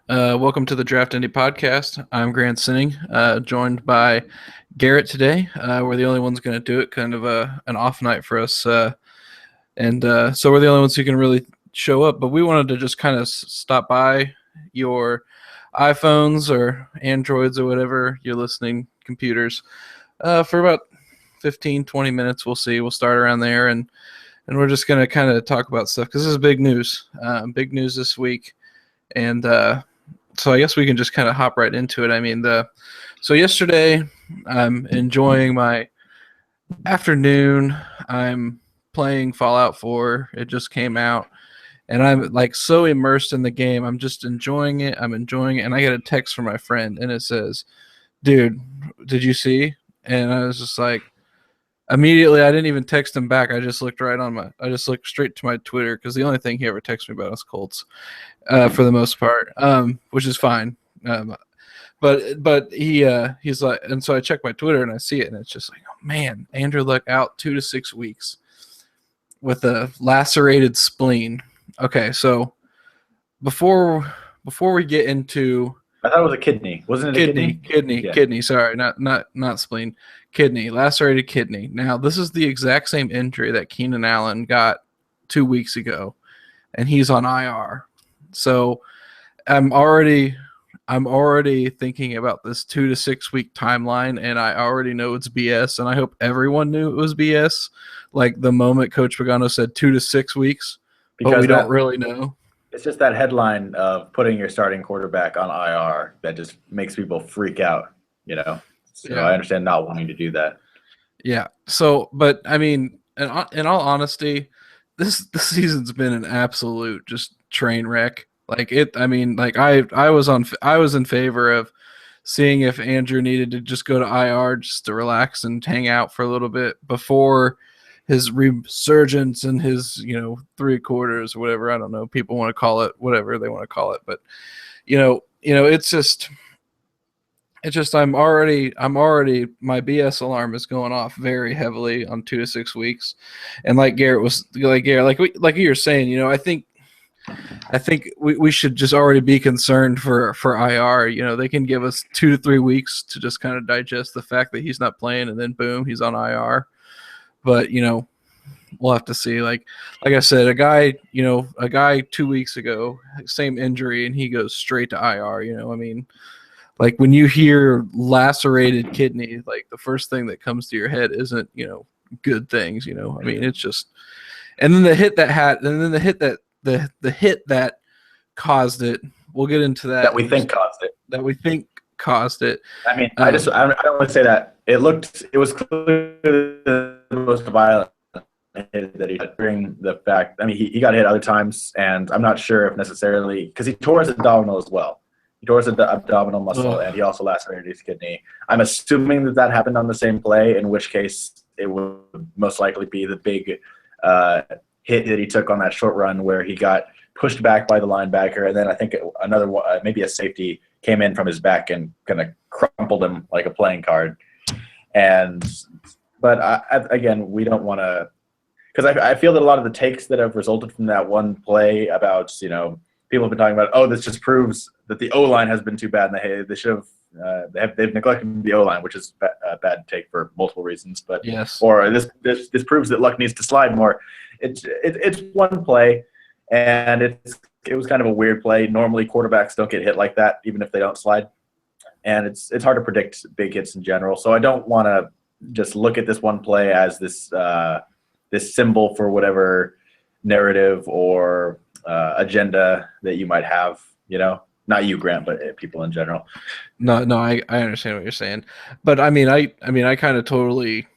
Welcome to the Draft Indy podcast. I'm Grant Sinning, joined by Garrett today. We're the only ones going to do it, kind of an off night for us. And so we're the only ones who can really show up. But we wanted to just kind of stop by your iPhones or Androids or whatever you're listening computers for about 15, 20 minutes. We'll see. We'll start around there. And we're just going to kind of talk about stuff because this is big news. Big news this week. And so I guess we can just kind of hop right into it. I mean, so yesterday I'm enjoying my afternoon. I'm playing Fallout 4. It just came out, and I'm like so immersed in the game. I'm just enjoying it. I'm enjoying it, and I get a text from my friend, and it says, "Dude, did you see?" And I was just like, immediately, I didn't even text him back. I just looked straight to my Twitter because the only thing he ever texts me about is Colts, for the most part, which is fine. But he's like, and so I check my Twitter and I see it, and it's just like, oh man, Andrew Luck out 2 to 6 weeks with a lacerated spleen. Okay, so before we get into, I thought it was a kidney. Wasn't it a kidney? Kidney. Sorry, not spleen. Kidney, lacerated kidney. Now, this is the exact same injury that Keenan Allen got 2 weeks ago, and he's on IR. So I'm already thinking about this 2 to 6 week timeline, and I already know it's BS, and I hope everyone knew it was BS. Like the moment Coach Pagano said 2 to 6 weeks, but we don't really know. It's just that headline of putting your starting quarterback on IR that just makes people freak out, you know? So yeah. I understand not wanting to do that. Yeah. So, but I mean, in all honesty, this season's been an absolute just train wreck. Like it, I mean, like I was in favor of seeing if Andrew needed to just go to IR just to relax and hang out for a little bit before his resurgence and his, 3 quarters, whatever. I don't know. People want to call it whatever they want to call it, but it's just I'm already my BS alarm is going off very heavily on 2 to 6 weeks, and like you were saying, I think we should just already be concerned for IR. They can give us 2 to 3 weeks to just kind of digest the fact that he's not playing, and then boom, he's on IR. But we'll have to see. Like I said, a guy 2 weeks ago, same injury, and he goes straight to IR. I mean, like when you hear lacerated kidney, like the first thing that comes to your head isn't good things. I mean, it's just, and then the hit that caused it. We'll get into that. That we think caused it. I mean, I don't want to say that. It was clearly the most violent hit that he had during the fact. I mean, he got hit other times, and I'm not sure if necessarily, because he tore his abdominal as well. He tore his abdominal muscle, and he also lacerated his kidney. I'm assuming that happened on the same play, in which case it would most likely be the big hit that he took on that short run where he got pushed back by the linebacker, and then I think another one, maybe a safety, came in from his back and kind of crumpled him like a playing card. But again, we don't want to, because I feel that a lot of the takes that have resulted from that one play about, people have been talking about, oh, this just proves that the O-line has been too bad, and they should have, they've neglected the O-line, which is a bad take for multiple reasons. But yes, or this proves that Luck needs to slide more. It's one play, and it was kind of a weird play. Normally, quarterbacks don't get hit like that, even if they don't slide, and it's hard to predict big hits in general. So I don't want to just look at this one play as this symbol for whatever narrative or agenda that you might have. Not you, Grant, but people in general. No, I understand what you're saying, but I mean, I'm totally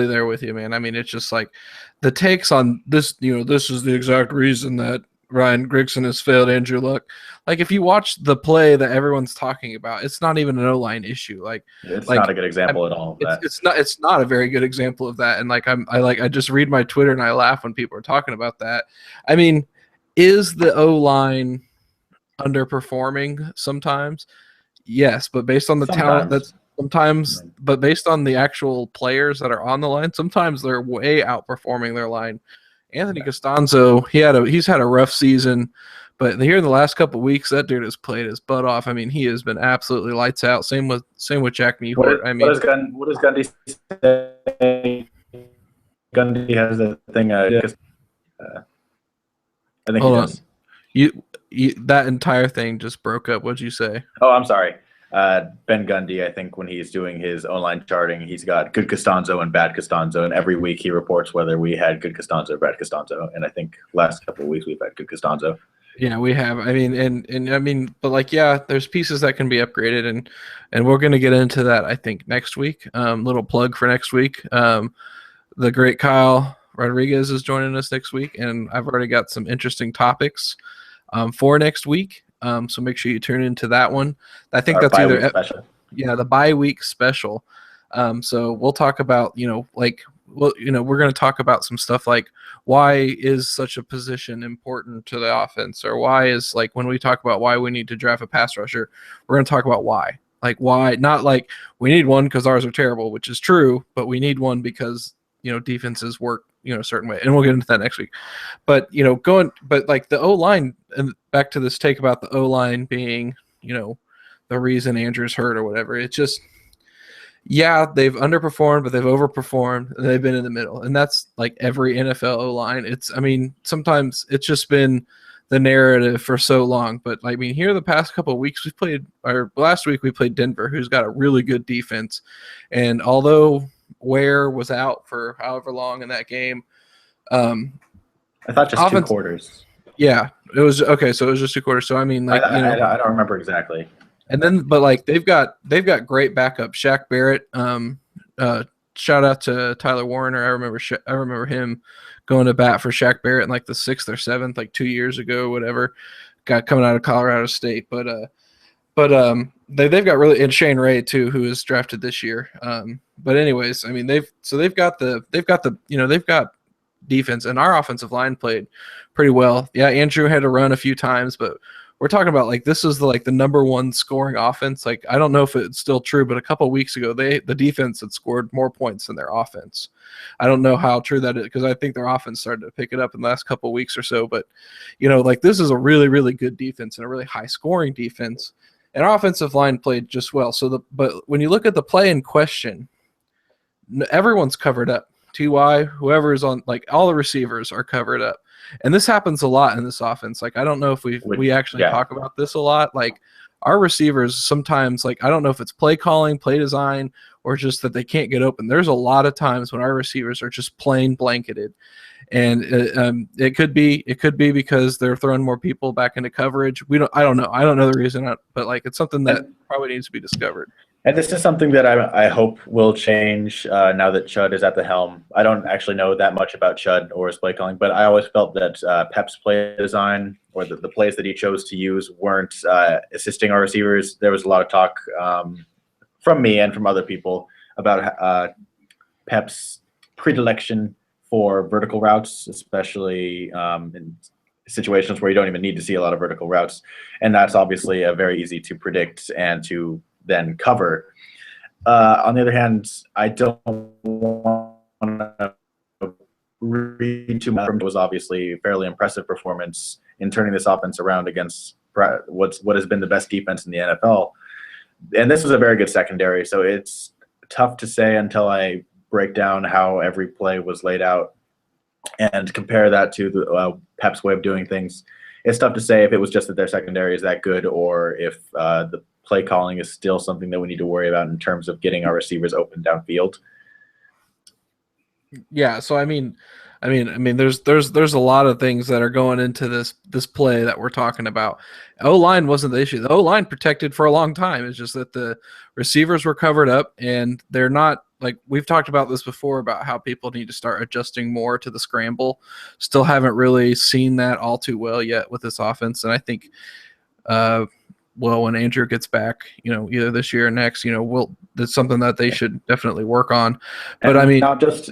there with you, man. I mean, it's just like the takes on this, this is the exact reason that Ryan Grigson has failed Andrew Luck. Like, if you watch the play that everyone's talking about, it's not even an O-line issue. Like, it's not a good example at all of that. It's not a very good example of that. And I just read my Twitter and I laugh when people are talking about that. I mean, is the O-line underperforming sometimes? Yes, but based on the talent that's sometimes, but based on the actual players that are on the line, sometimes they're way outperforming their line. Anthony Costanzo, he's had a rough season, But here in the last couple of weeks, that dude has played his butt off. I mean, he has been absolutely lights out. Same with Jack Mehort. What does Gundy say? Gundy has a thing. I think hold he on. does. You that entire thing just broke up. What'd you say? Oh, I'm sorry. Ben Gundy, I think when he's doing his online charting, he's got good Costanzo and bad Costanzo, and every week he reports whether we had good Costanzo or bad Costanzo. And I think last couple of weeks we've had good Costanzo. Yeah, we have. I mean, and I mean, but like, yeah, there's pieces that can be upgraded, and we're gonna get into that, I think, next week. Little plug for next week. The great Kyle Rodriguez is joining us next week, and I've already got some interesting topics for next week. So make sure you tune into that one. I think that's either special. Yeah, the bye-week special. So we'll talk about, we're going to talk about some stuff like why is such a position important to the offense, or why is, like, when we talk about why we need to draft a pass rusher, we're going to talk about why. Like, why, not like we need one because ours are terrible, which is true, but we need one because, defenses work, a certain way. And we'll get into that next week. But, like the O-line, and back to this take about the O-line being, the reason Andrew's hurt or whatever. It's just, yeah, they've underperformed, but they've overperformed, and they've been in the middle. And that's like every NFL O-line. Sometimes it's just been the narrative for so long. But I mean, here the past couple of weeks last week we played Denver, who's got a really good defense. And although Ware was out for however long in that game, I thought just 2 quarters. Yeah, it was okay. So it was just 2 quarters. So I mean, like, I don't remember exactly. And then, but like they've got great backup. Shaq Barrett. Shout out to Tyler Warner. I remember him going to bat for Shaq Barrett in like the 6th or 7th, like 2 years ago, whatever. Got coming out of Colorado State, but they've got really, and Shane Ray too, who was drafted this year. But anyways, I mean they've got defense, and our offensive line played pretty well. Yeah, Andrew had to run a few times, but we're talking about like this is the number one scoring offense. Like, I don't know if it's still true, but a couple of weeks ago the defense had scored more points than their offense. I don't know how true that is, because I think their offense started to pick it up in the last couple of weeks or so. But like, this is a really, really good defense and a really high scoring defense, and our offensive line played just well. But when you look at the play in question, everyone's covered up. TY, whoever is on, like, all the receivers are covered up. And this happens a lot in this offense. Like, I don't know if we actually talk about this a lot. Like, our receivers sometimes, like, I don't know if it's play calling, play design, or just that they can't get open. There's a lot of times when our receivers are just plain blanketed. And it could be because they're throwing more people back into coverage. I don't know the reason, but like, it's something that probably needs to be discovered. And this is something that I hope will change now that Chud is at the helm. I don't actually know that much about Chud or his play calling, but I always felt that Pep's play design, or the plays that he chose to use, weren't assisting our receivers. There was a lot of talk from me and from other people about Pep's predilection for vertical routes, especially in situations where you don't even need to see a lot of vertical routes. And that's obviously very easy to predict and to then cover. On the other hand, I don't want to read too much. It was obviously a fairly impressive performance in turning this offense around against what has been the best defense in the NFL. And this was a very good secondary, so it's tough to say until I break down how every play was laid out and compare that to the Pep's way of doing things. It's tough to say if it was just that their secondary is that good, or if the play calling is still something that we need to worry about in terms of getting our receivers open downfield. Yeah, so I mean, there's a lot of things that are going into this play that we're talking about. O-line wasn't the issue. The O-line protected for a long time. It's just that the receivers were covered up, and they're not, like, we've talked about this before about how people need to start adjusting more to the scramble. Still haven't really seen that all too well yet with this offense, and I think when Andrew gets back, either this year or next, that's something that they should definitely work on. But and I mean, not just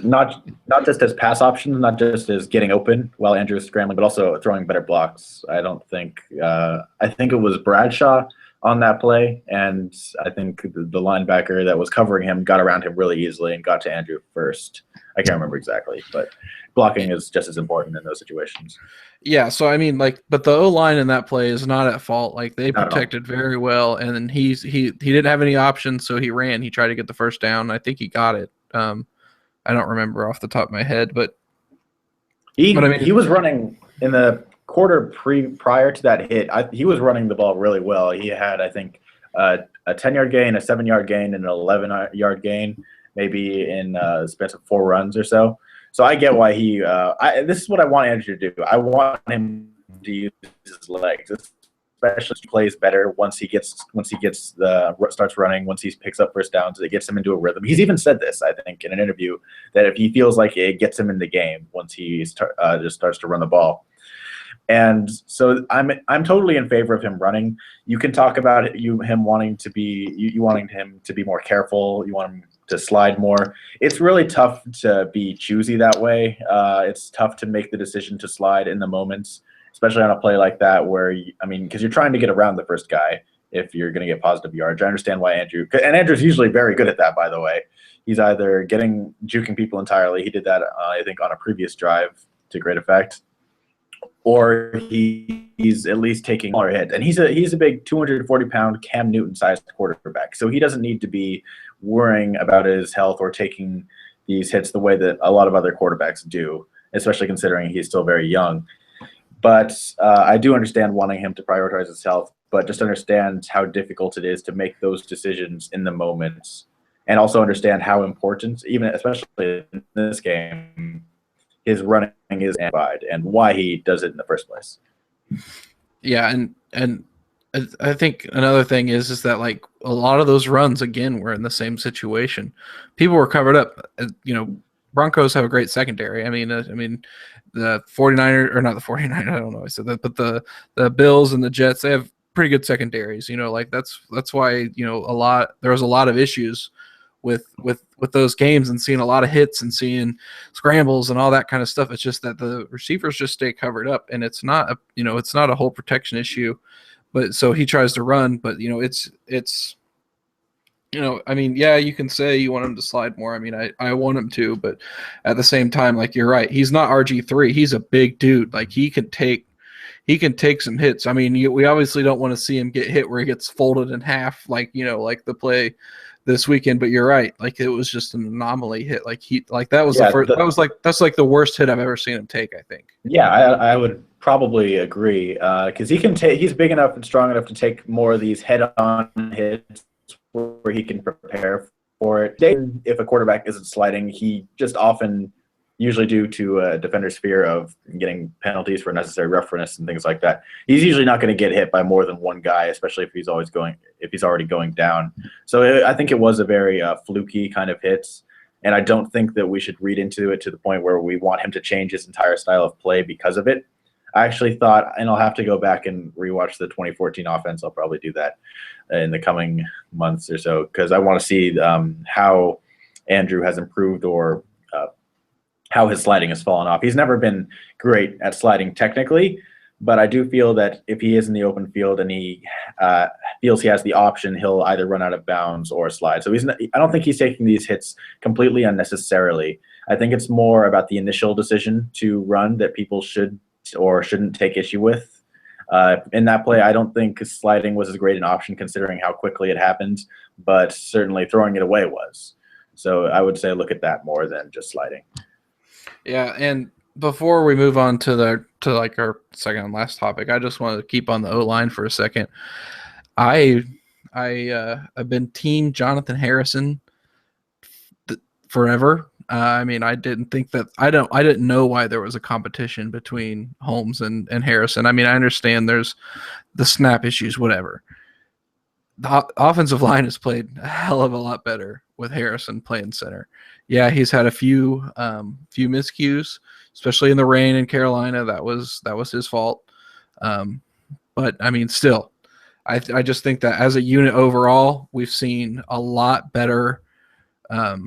as pass options, not just as getting open while Andrew is scrambling, but also throwing better blocks. I don't think I think it was Bradshaw on that play, and I think the linebacker that was covering him got around him really easily and got to Andrew first. I can't remember exactly, but blocking is just as important in those situations. Yeah, so I mean, like, but the O-line in that play is not at fault. Like, they protected very well, and then he didn't have any options, so he ran. He tried to get the first down. I think he got it. I don't remember off the top of my head, but he was running in the quarter prior to that hit. He was running the ball really well. He had, I think, a 10-yard gain, a 7-yard gain, and an 11-yard gain, maybe in a span of 4 runs or so. So I get why he. This is what I want Andrew to do. I want him to use his legs, especially if he plays better once he starts running. Once he picks up first downs, it gets him into a rhythm. He's even said this, I think, in an interview, that if he feels like it gets him in the game once he just starts to run the ball. And so I'm totally in favor of him running. You can talk about him wanting to be more careful. You want him to slide more. It's really tough to be choosy that way. It's tough to make the decision to slide in the moments, especially on a play like that where, because you're trying to get around the first guy if you're going to get positive yards. I understand why Andrew's usually very good at that, by the way. He's either juking people entirely. He did that, I think, on a previous drive to great effect, or he's at least taking a hit. And he's a big 240-pound Cam Newton-sized quarterback, so he doesn't need to be worrying about his health or taking these hits the way that a lot of other quarterbacks do, especially considering he's still very young. But I do understand wanting him to prioritize his health, but just understand how difficult it is to make those decisions in the moments, and also understand how important, especially in this game, his running is amplified and why he does it in the first place. Yeah, and I think another thing is that, like, a lot of those runs, again, were in the same situation. People were covered up. Broncos have a great secondary. I mean, the 49ers, or not the 49ers, I don't know. I said that, but the Bills and the Jets, they have pretty good secondaries. Like that's why there was a lot of issues with those games, and seeing a lot of hits and seeing scrambles and all that kind of stuff. It's just that the receivers just stay covered up, and it's not a whole protection issue. But so he tries to run, but it's yeah, you can say you want him to slide more. I mean, I want him to, but at the same time, like, you're right, he's not RG3. He's a big dude. Like, he can take some hits. I mean, we obviously don't want to see him get hit where he gets folded in half, like the play this weekend. But you're right, like, it was just an anomaly hit. Like, that was that's like the worst hit I've ever seen him take, I think. Yeah, I would probably agree, because he's big enough and strong enough to take more of these head-on hits where he can prepare for it. If a quarterback isn't sliding, he just often, usually due to a defender's fear of getting penalties for unnecessary roughness and things like that, he's usually not going to get hit by more than one guy, especially if he's already going down. So I think it was a very fluky kind of hit, and I don't think that we should read into it to the point where we want him to change his entire style of play because of it. I actually thought, and I'll have to go back and rewatch the 2014 offense. I'll probably do that in the coming months or so, because I want to see how Andrew has improved, or how his sliding has fallen off. He's never been great at sliding technically, but I do feel that if he is in the open field and he feels he has the option, he'll either run out of bounds or slide. So I don't think he's taking these hits completely unnecessarily. I think it's more about the initial decision to run that people should or shouldn't take issue with. In that play, I don't think sliding was as great an option considering how quickly it happened, but certainly throwing it away was. So I would say look at that more than just sliding. Yeah, and before we move on to our second and last topic, I just want to keep on the O-line for a second. I've been team Jonathan Harrison forever. I mean, I didn't know why there was a competition between Holmes and Harrison. I mean, I understand there's the snap issues, whatever. The offensive line has played a hell of a lot better with Harrison playing center. Yeah, he's had a few miscues, especially in the rain in Carolina. That was his fault. But I mean, still, I just think that as a unit overall, we've seen a lot better. I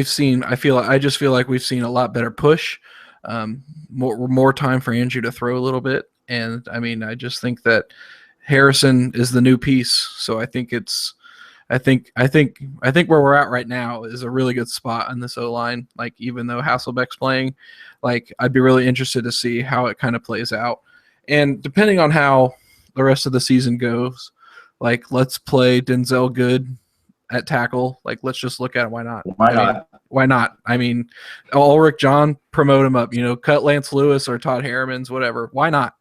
just feel like we've seen a lot better push, more time for Andrew to throw a little bit. And I mean, I just think that Harrison is the new piece. So I think where we're at right now is a really good spot on this O-line. Like, even though Hasselbeck's playing, like, I'd be really interested to see how it kind of plays out. And depending on how the rest of the season goes, like, let's play Denzel Good at tackle. Like, let's just look at it. Why not? Why not? I mean, Ulrich John, promote him up. Cut Lance Lewis or Todd Harriman's, whatever. Why not?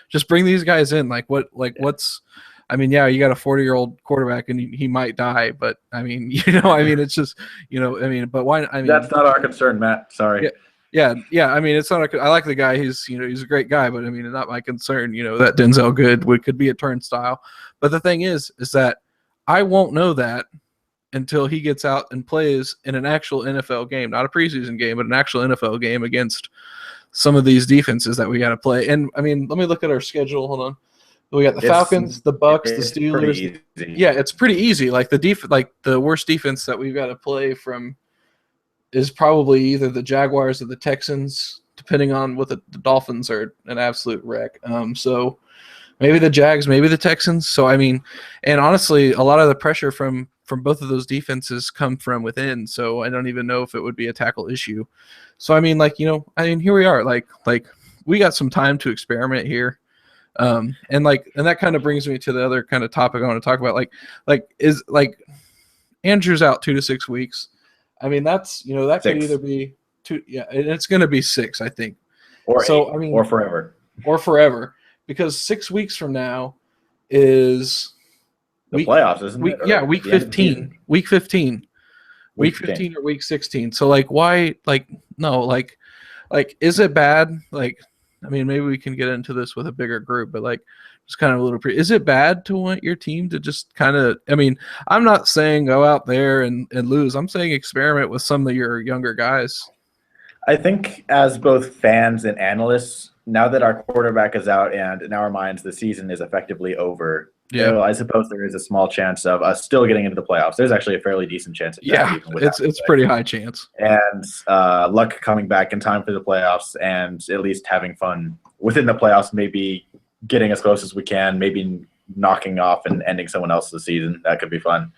Just bring these guys in. What's? I mean, yeah, you got a 40-year-old quarterback and he might die, but I mean, it's just, but why? I mean, that's not our concern, Matt. Sorry. Yeah. I mean, it's not. I like the guy. He's a great guy, but I mean, not my concern. That Denzel Good could be a turnstile. But the thing is that I won't know that until he gets out and plays in an actual NFL game, not a preseason game, but an actual NFL game against some of these defenses that we got to play. And I mean, let me look at our schedule. Hold on. We got the Falcons, the Bucks, the Steelers. Yeah, it's pretty easy. Like the worst defense that we've got to play from is probably either the Jaguars or the Texans, depending on what the Dolphins are an absolute wreck. So maybe the Jags, maybe the Texans. So I mean, and honestly, a lot of the pressure from both of those defenses come from within. So I don't even know if it would be a tackle issue. So I mean, here we are. Like we got some time to experiment here. And that kind of brings me to the other kind of topic I want to talk about. Is Andrew's out 2 to 6 weeks. I mean, that's that 6. Could either be 2, yeah, and it's going to be 6, I think, or so. 8, I mean, or forever, because 6 weeks from now is the playoffs, isn't it? Yeah, week 15. Week 15 or week 16. So why? Is it bad? I mean, maybe we can get into this with a bigger group, but just kind of a little is it bad to want your team to just kind of, I mean, I'm not saying go out there and lose. I'm saying experiment with some of your younger guys. I think as both fans and analysts, now that our quarterback is out and in our minds the season is effectively over, I suppose there is a small chance of us still getting into the playoffs. There's actually a fairly decent chance of that. It's pretty high chance. And luck coming back in time for the playoffs and at least having fun within the playoffs, maybe getting as close as we can, maybe knocking off and ending someone else's season. That could be fun.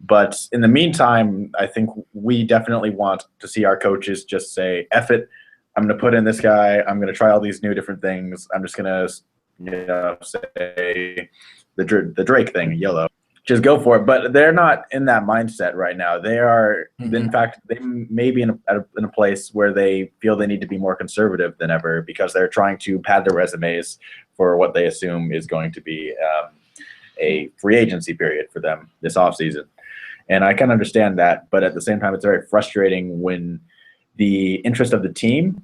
But in the meantime, I think we definitely want to see our coaches just say, F it, I'm going to put in this guy. I'm going to try all these new different things. I'm just going to say the Drake thing, YOLO. Just go for it. But they're not in that mindset right now. They are, in fact, they may be in a place where they feel they need to be more conservative than ever because they're trying to pad their resumes for what they assume is going to be a free agency period for them this offseason. And I can understand that, but at the same time, it's very frustrating when the interest of the team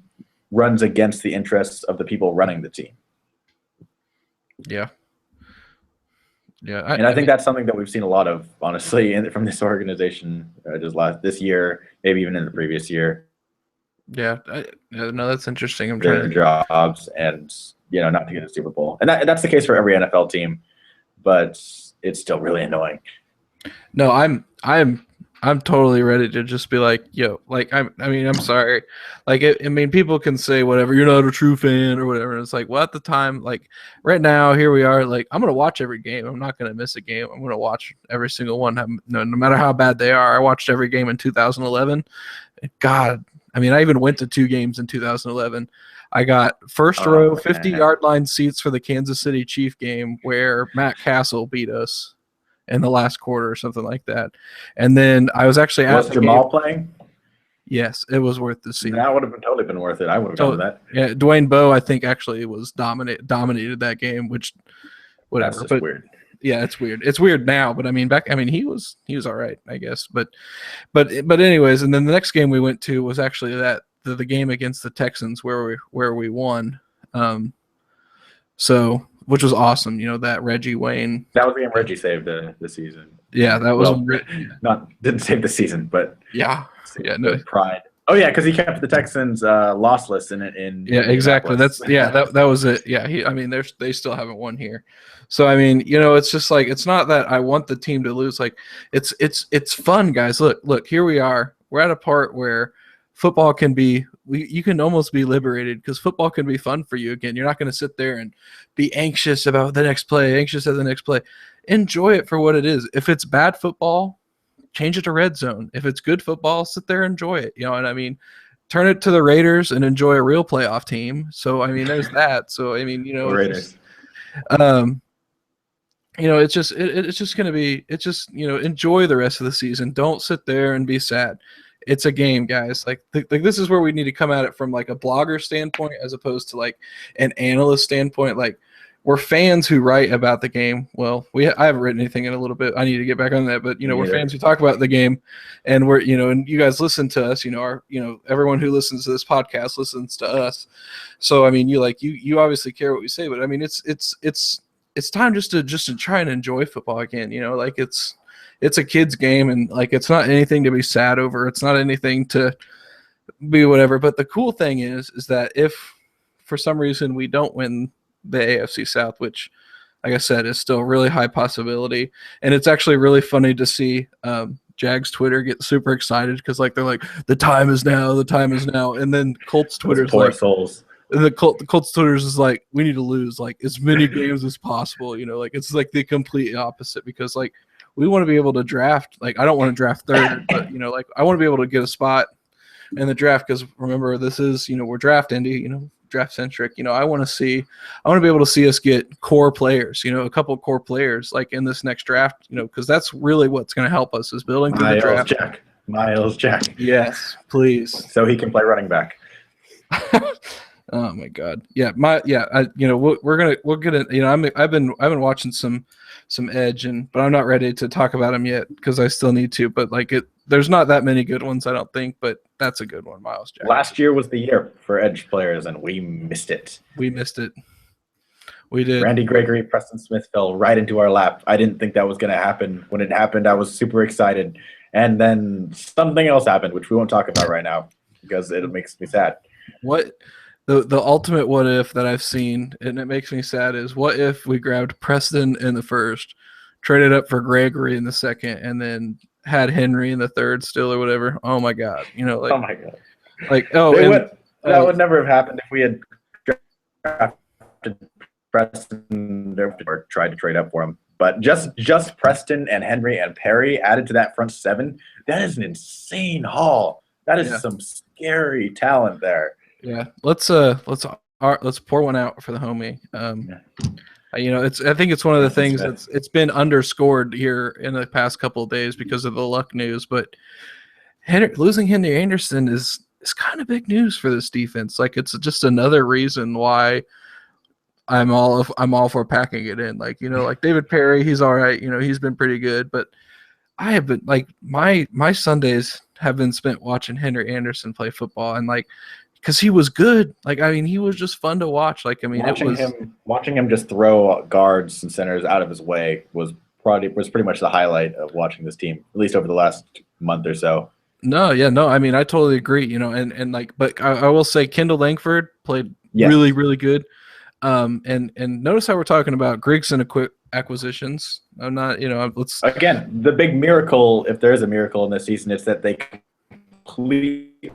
runs against the interests of the people running the team. Yeah. Yeah, I think that's something that we've seen a lot of, honestly, from this organization this year, maybe even in the previous year. Yeah, no, that's interesting. I'm trying to jobs and not to get a Super Bowl, and that's the case for every NFL team, but it's still really annoying. No, I'm totally ready to just be like, yo, I'm sorry. People can say whatever, you're not a true fan or whatever. And it's well, at the time, right now, here we are, I'm going to watch every game. I'm not going to miss a game. I'm going to watch every single one. No matter how bad they are. I watched every game in 2011. God, I even went to 2 games in 2011. I got first row 50-yard line seats for the Kansas City Chief game where Matt Castle beat us in the last quarter or something like that. And then I was actually at Jamal playing? Yes, it was worth the seat. That would have totally been worth it. I would have gone with that. Yeah, Dwayne Bowe, I think, actually was dominated that game, which whatever. That's just weird. Yeah, it's weird. It's weird now, but he was all right, I guess. But anyways, and then the next game we went to was actually the game against the Texans where we won. Which was awesome, that Reggie Wayne. That was the game Reggie saved the season. Yeah, that was didn't save the season, but no pride. Oh yeah, because he kept the Texans lossless in yeah, exactly. That was it. Yeah, they still haven't won here. So it's just it's not that I want the team to lose. It's fun, guys. Look, here we are. We're at a part where football can be, you can almost be liberated because football can be fun for you again. You're not going to sit there and be anxious about the next play, anxious at the next play. Enjoy it for what it is. If it's bad football, change it to red zone. If it's good football, sit there and enjoy it. You know what I mean? Turn it to the Raiders and enjoy a real playoff team. So, I mean, there's that. So, I mean, Raiders. It's just going to be, enjoy the rest of the season. Don't sit there and be sad. It's a game, guys. Like this is where we need to come at it from like a blogger standpoint as opposed to like an analyst standpoint. Like, we're fans who write about the game. Well, I haven't written anything in a little bit. I need to get back on that, but we're fans who talk about the game, and we're and you guys listen to us. Everyone who listens to this podcast listens to us. So I mean, you obviously care what we say, but I mean, it's time just to try and enjoy football again. Like it's a kid's game, and like it's not anything to be sad over. It's not anything to be whatever. But the cool thing is that if for some reason we don't win the AFC South, which, like I said, is still a really high possibility, and it's actually really funny to see Jags Twitter get super excited because like they're like the time is now, and then Colts Twitter's poor like souls. The Colts Twitter's is like, we need to lose like as many games as possible. Like it's like the complete opposite because like we want to be able to draft. Like I don't want to draft third, but like I want to be able to get a spot in the draft because remember this is we're draft Indy, draft centric. I want to be able to see us get core players, a couple of core players like in this next draft, because that's really what's going to help us is building through the draft. Miles Jack. Yes, please. So he can play running back. Oh my God. Yeah. We're gonna, I've been watching some Edge but I'm not ready to talk about him yet because I still need to, but like there's not that many good ones, I don't think, but that's a good one, Miles Jack. Last year was the year for Edge players, and we missed it. We did. Randy Gregory, Preston Smith fell right into our lap. I didn't think that was going to happen. When it happened, I was super excited. And then something else happened, which we won't talk about right now because it makes me sad. What the ultimate what if that I've seen, and it makes me sad, is what if we grabbed Preston in the first, traded up for Gregory in the second, and then had Henry in the third still or whatever. Oh my God. Oh my God. Like, that would never have happened if we had drafted Preston or tried to trade up for him. But just Preston and Henry and Perry added to that front seven, that is an insane haul. That is some scary talent there. Yeah. Let's pour one out for the homie. I think it's one of the things it's been underscored here in the past couple of days because of the luck news. But losing Henry Anderson is kind of big news for this defense. Like it's just another reason why I'm all for packing it in. Like like David Perry, he's all right. He's been pretty good. But I have been like my Sundays have been spent watching Henry Anderson play football and like. Because he was good. Like, I mean, he was just fun to watch. Like, I mean, watching him just throw guards and centers out of his way was pretty much the highlight of watching this team, at least over the last month or so. No. I mean, I totally agree. And like, but I will say Kendall Langford played really, really good. And notice how we're talking about Griggs and acquisitions. I'm not, let's again the big miracle, if there is a miracle in this season, it's that they completely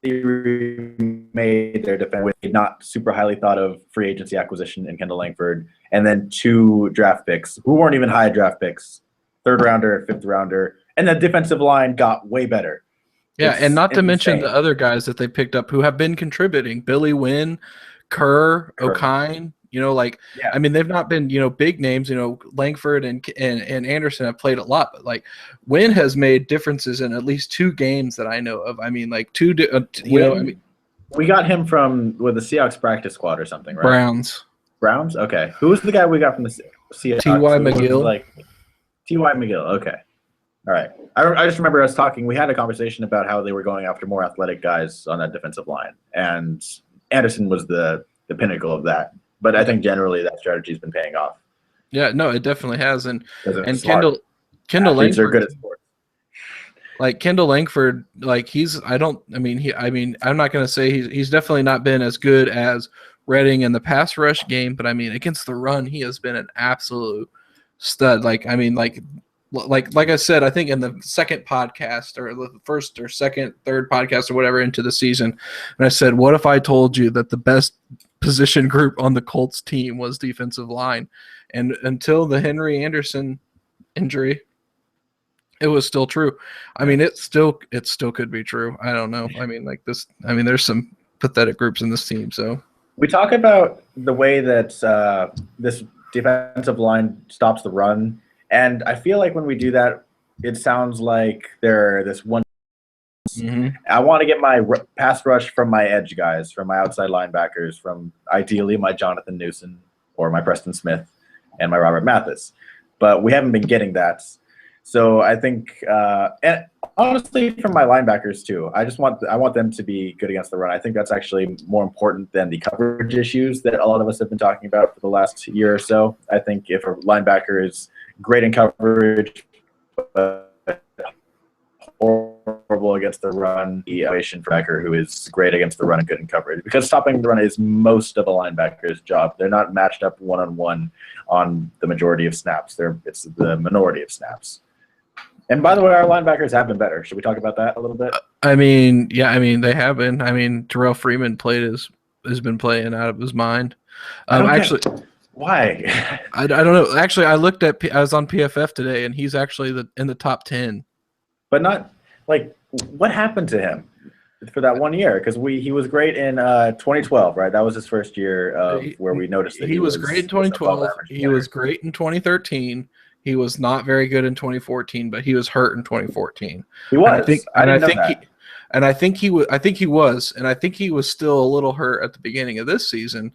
made their defense with a not super highly thought of free agency acquisition in Kendall Langford, and then 2 draft picks who weren't even high draft picks, 3rd rounder, 5th rounder, and the defensive line got way better. Yeah, and not to mention the other guys that they picked up who have been contributing: Billy Wynn, Kerr. O'Kine. I mean, they've not been, big names. Langford and Anderson have played a lot, but like Wynn has made differences in at least 2 games that I know of. I mean, like we got him from with the Seahawks practice squad or something, right? Browns. Okay. Who was the guy we got from the Seahawks? T.Y. McGill. T.Y. McGill. Okay. All right. I just remember us talking. We had a conversation about how they were going after more athletic guys on that defensive line, and Anderson was the pinnacle of that. But I think generally that strategy has been paying off. Yeah, no, it definitely has. And Kendall Langford are good at sports. Like Kendall Langford, like I'm not going to say he's definitely not been as good as Redding in the pass rush game, but I mean against the run, he has been an absolute stud. Like I mean, like like I said, I think in the second podcast or the first or second, third podcast or whatever into the season, and I said, what if I told you that the best position group on the Colts team was defensive line? And until the Henry Anderson injury, it was still true. I mean, it still could be true. I don't know. I mean, like this. I mean, there's some pathetic groups in this team. So we talk about the way that this defensive line stops the run. And I feel like when we do that, it sounds like they're this one. mm-hmm. I want to get my pass rush from my edge guys, from my outside linebackers, from ideally my Jonathan Newsom or my Preston Smith and my Robert Mathis. But we haven't been getting that. So I think, and honestly, from my linebackers too, I want them to be good against the run. I think that's actually more important than the coverage issues that a lot of us have been talking about for the last year or so. I think if a linebacker is great in coverage, but horrible against the run, the elevation backer who is great against the run and good in coverage, because stopping the run is most of a linebacker's job. They're not matched up one-on-one on the majority of snaps. It's the minority of snaps. And by the way, our linebackers have been better. Should we talk about that a little bit? I mean, yeah, I mean they have been. I mean, Terrell Freeman has been playing out of his mind. Actually, why? I don't know. Actually, I was on PFF today, and he's actually in the top 10. But not like what happened to him for that 1 year? Because he was great in 2012, right? That was his first year where we noticed that he was great in 2012. He was great in 2013. He was not very good in 2014, but he was hurt in 2014. He was. I think he was, and I think he was still a little hurt at the beginning of this season.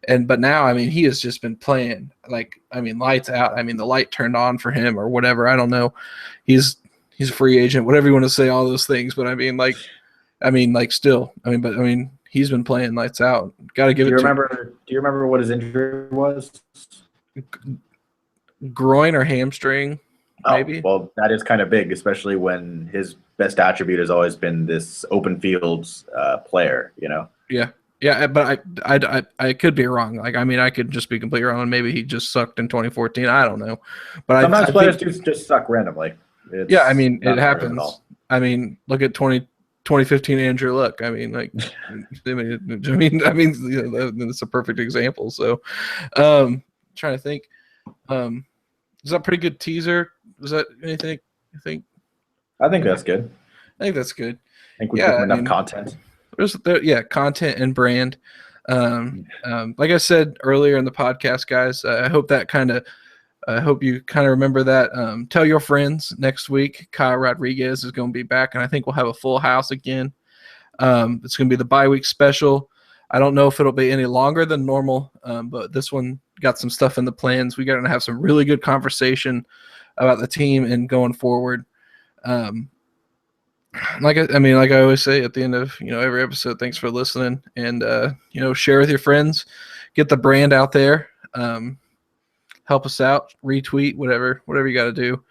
But now, I mean, he has just been playing lights out. I mean, the light turned on for him or whatever. I don't know. He's a free agent, whatever you want to say, all those things. But he's been playing lights out. Got to give it. Do you remember what his injury was? Groin or hamstring, maybe. Well, that is kind of big, especially when his best attribute has always been this open fields player. You know. Yeah, but I could be wrong. Like, I mean, I could just be completely wrong, and maybe he just sucked in 2014. I don't know. But sometimes players do just suck randomly. I mean, it happens. I mean, look at 2015 Andrew Luck. I mean, like, it's a perfect example. So, trying to think. Is that a pretty good teaser? Was that anything you think? I think that's good. I think that's good. I think we've given enough content. Content and brand. Like I said earlier in the podcast, guys, I hope you kind of remember that. Tell your friends next week. Kyle Rodriguez is going to be back, and I think we'll have a full house again. It's going to be the bye week special. I don't know if it'll be any longer than normal, but this one got some stuff in the plans. We got to have some really good conversation about the team and going forward. Like I always say at the end of every episode, thanks for listening, and share with your friends, get the brand out there, help us out, retweet, whatever you got to do.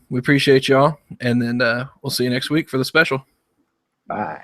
We appreciate y'all, and then we'll see you next week for the special. Bye.